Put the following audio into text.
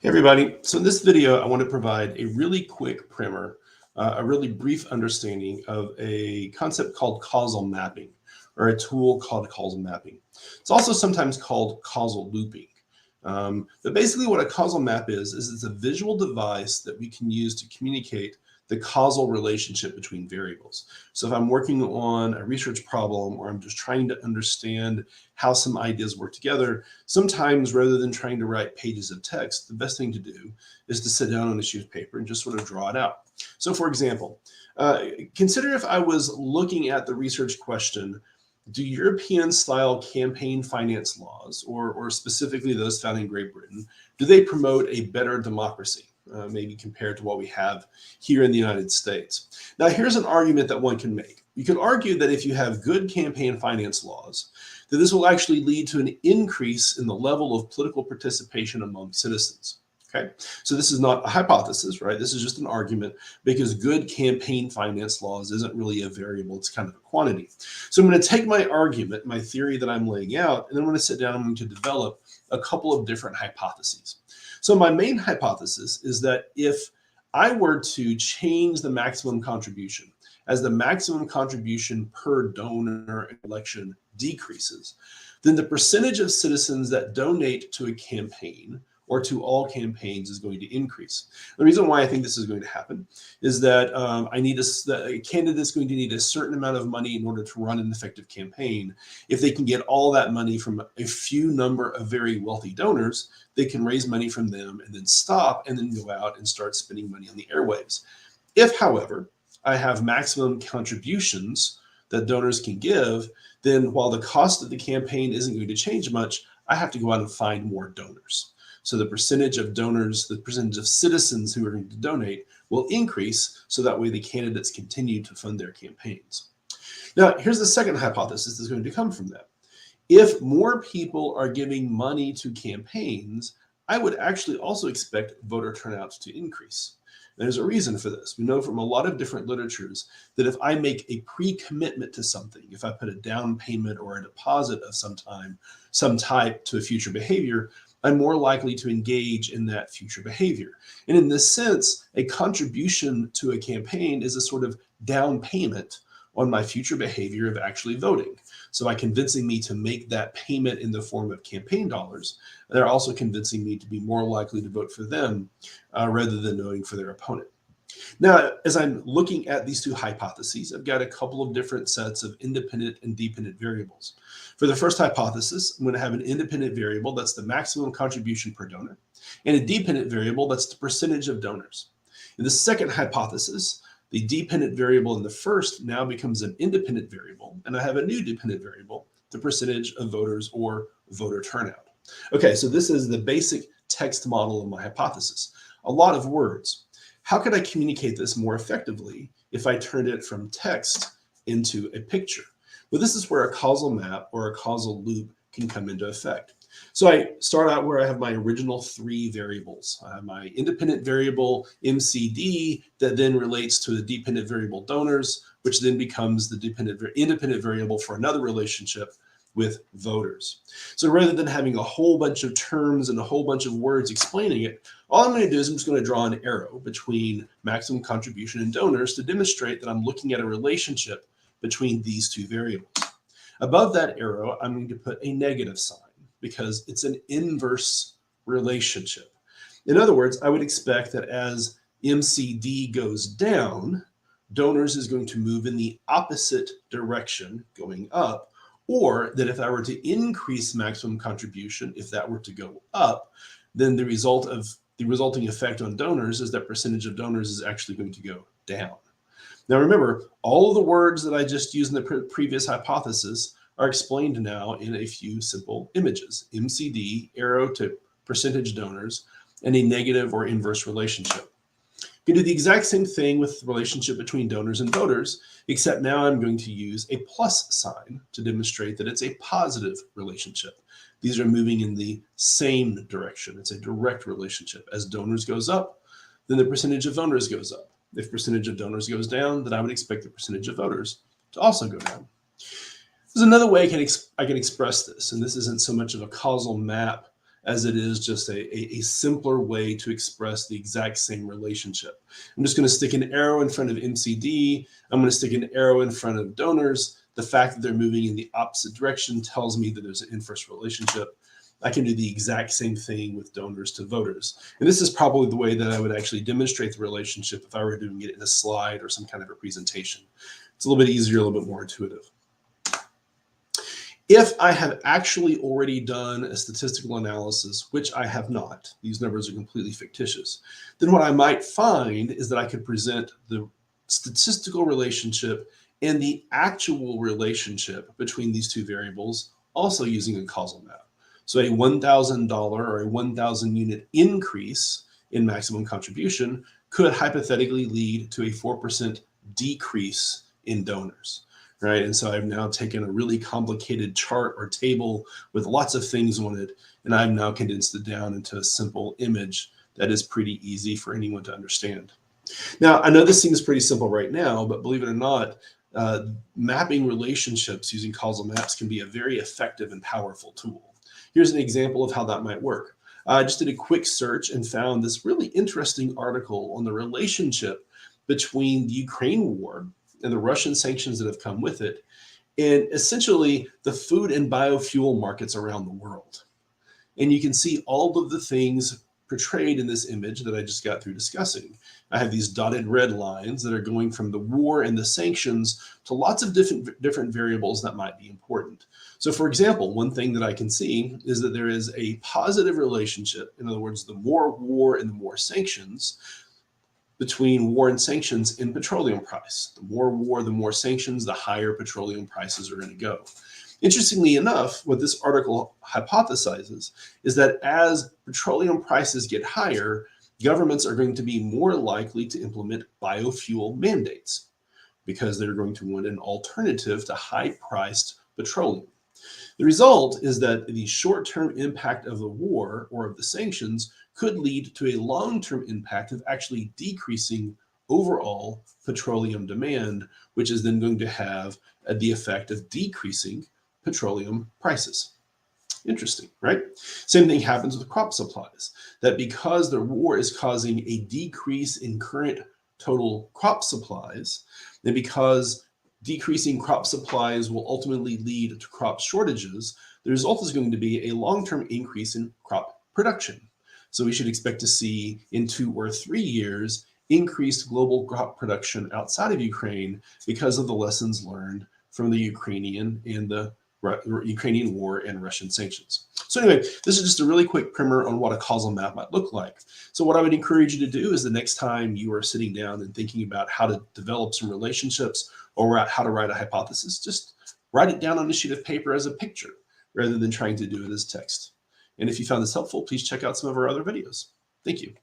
Hey everybody, so in this video I want to provide a really quick primer, a really brief understanding of a concept called causal mapping, or a tool called causal mapping. It's also sometimes called causal looping. But basically what a causal map is it's a visual device that we can use to communicate the causal relationship between variables. So if I'm working on a research problem or I'm just trying to understand how some ideas work together, sometimes rather than trying to write pages of text, the best thing to do is to sit down on a sheet of paper and just sort of draw it out. So for example, consider if I was looking at the research question, do European style campaign finance laws, or specifically those found in Great Britain, do they promote a better democracy? Maybe compared to what we have here in the United States. Now, here's an argument that one can make. You could argue that if you have good campaign finance laws, that this will actually lead to an increase in the level of political participation among citizens. Okay, so this is not a hypothesis, right? This is just an argument because good campaign finance laws isn't really a variable, it's kind of a quantity. So I'm going to take my argument, my theory that I'm laying out, and then I'm going to sit down and I'm going to develop a couple of different hypotheses. So my main hypothesis is that if I were to change the maximum contribution, as the maximum contribution per donor election decreases, then the percentage of citizens that donate to a campaign or to all campaigns is going to increase. The reason why I think this is going to happen is that a candidate is going to need a certain amount of money in order to run an effective campaign. If they can get all that money from a few number of very wealthy donors, they can raise money from them and then stop and then go out and start spending money on the airwaves. If, however, I have maximum contributions that donors can give, then while the cost of the campaign isn't going to change much, I have to go out and find more donors. So the percentage of donors, the percentage of citizens who are going to donate will increase, so that way the candidates continue to fund their campaigns. Now, here's the second hypothesis that's going to come from that. If more people are giving money to campaigns, I would actually also expect voter turnout to increase. There's a reason for this. We know from a lot of different literatures that if I make a pre-commitment to something, if I put a down payment or a deposit of some type to a future behavior, I'm more likely to engage in that future behavior. And in this sense, a contribution to a campaign is a sort of down payment on my future behavior of actually voting. So by convincing me to make that payment in the form of campaign dollars, they're also convincing me to be more likely to vote for them rather than voting for their opponent. Now, as I'm looking at these two hypotheses, I've got a couple of different sets of independent and dependent variables. For the first hypothesis, I'm going to have an independent variable that's the maximum contribution per donor, and a dependent variable that's the percentage of donors. In the second hypothesis, the dependent variable in the first now becomes an independent variable, and I have a new dependent variable, the percentage of voters or voter turnout. Okay, so this is the basic text model of my hypothesis. A lot of words. How could I communicate this more effectively if I turned it from text into a picture? Well, this is where a causal map or a causal loop can come into effect. So I start out where I have my original three variables. I have my independent variable MCD that then relates to the dependent variable donors, which then becomes the independent variable for another relationship with voters. So rather than having a whole bunch of terms and a whole bunch of words explaining it, all I'm going to do is I'm just going to draw an arrow between maximum contribution and donors to demonstrate that I'm looking at a relationship between these two variables. Above that arrow, I'm going to put a negative sign because it's an inverse relationship. In other words, I would expect that as MCD goes down, donors is going to move in the opposite direction, going up, or that if I were to increase maximum contribution, if that were to go up, then the resulting effect on donors is that percentage of donors is actually going to go down. Now remember, all of the words that I just used in the previous hypothesis are explained now in a few simple images: MCD, arrow to percentage donors, and a negative or inverse relationship. You can do the exact same thing with the relationship between donors and voters, except now I'm going to use a plus sign to demonstrate that it's a positive relationship. These are moving in the same direction. It's a direct relationship. As donors goes up, then the percentage of donors goes up. If percentage of donors goes down, then I would expect the percentage of voters to also go down. There's another way I can express this, and this isn't so much of a causal map as it is just a simpler way to express the exact same relationship. I'm just going to stick an arrow in front of MCD. I'm going to stick an arrow in front of donors. The fact that they're moving in the opposite direction tells me that there's an inverse relationship. I can do the exact same thing with donors to voters. And this is probably the way that I would actually demonstrate the relationship if I were doing it in a slide or some kind of a presentation. It's a little bit easier, a little bit more intuitive. If I have actually already done a statistical analysis, which I have not, these numbers are completely fictitious, then what I might find is that I could present the statistical relationship and the actual relationship between these two variables also using a causal map. So a $1,000 or a 1,000 unit increase in maximum contribution could hypothetically lead to a 4% decrease in donors, right? And so I've now taken a really complicated chart or table with lots of things on it, and I've now condensed it down into a simple image that is pretty easy for anyone to understand. Now, I know this seems pretty simple right now, but believe it or not, mapping relationships using causal maps can be a very effective and powerful tool. Here's an example of how that might work. I just did a quick search and found this really interesting article on the relationship between the Ukraine war and the Russian sanctions that have come with it, and essentially the food and biofuel markets around the world. And you can see all of the things portrayed in this image that I just got through discussing. I have these dotted red lines that are going from the war and the sanctions to lots of different variables that might be important. So for example, one thing that I can see is that there is a positive relationship, in other words, the more war and the more sanctions, between war and sanctions in petroleum price. The more war, the more sanctions, the higher petroleum prices are going to go. Interestingly enough, what this article hypothesizes is that as petroleum prices get higher, governments are going to be more likely to implement biofuel mandates because they're going to want an alternative to high-priced petroleum. The result is that the short-term impact of the war or of the sanctions could lead to a long-term impact of actually decreasing overall petroleum demand, which is then going to have the effect of decreasing petroleum prices. Interesting, right? Same thing happens with crop supplies, that because the war is causing a decrease in current total crop supplies, and because decreasing crop supplies will ultimately lead to crop shortages, the result is going to be a long-term increase in crop production. So we should expect to see in 2 or 3 years increased global crop production outside of Ukraine because of the lessons learned from the Ukrainian war and Russian sanctions. So anyway, this is just a really quick primer on what a causal map might look like. So what I would encourage you to do is the next time you are sitting down and thinking about how to develop some relationships or how to write a hypothesis, just write it down on a sheet of paper as a picture rather than trying to do it as text. And if you found this helpful, please check out some of our other videos. Thank you.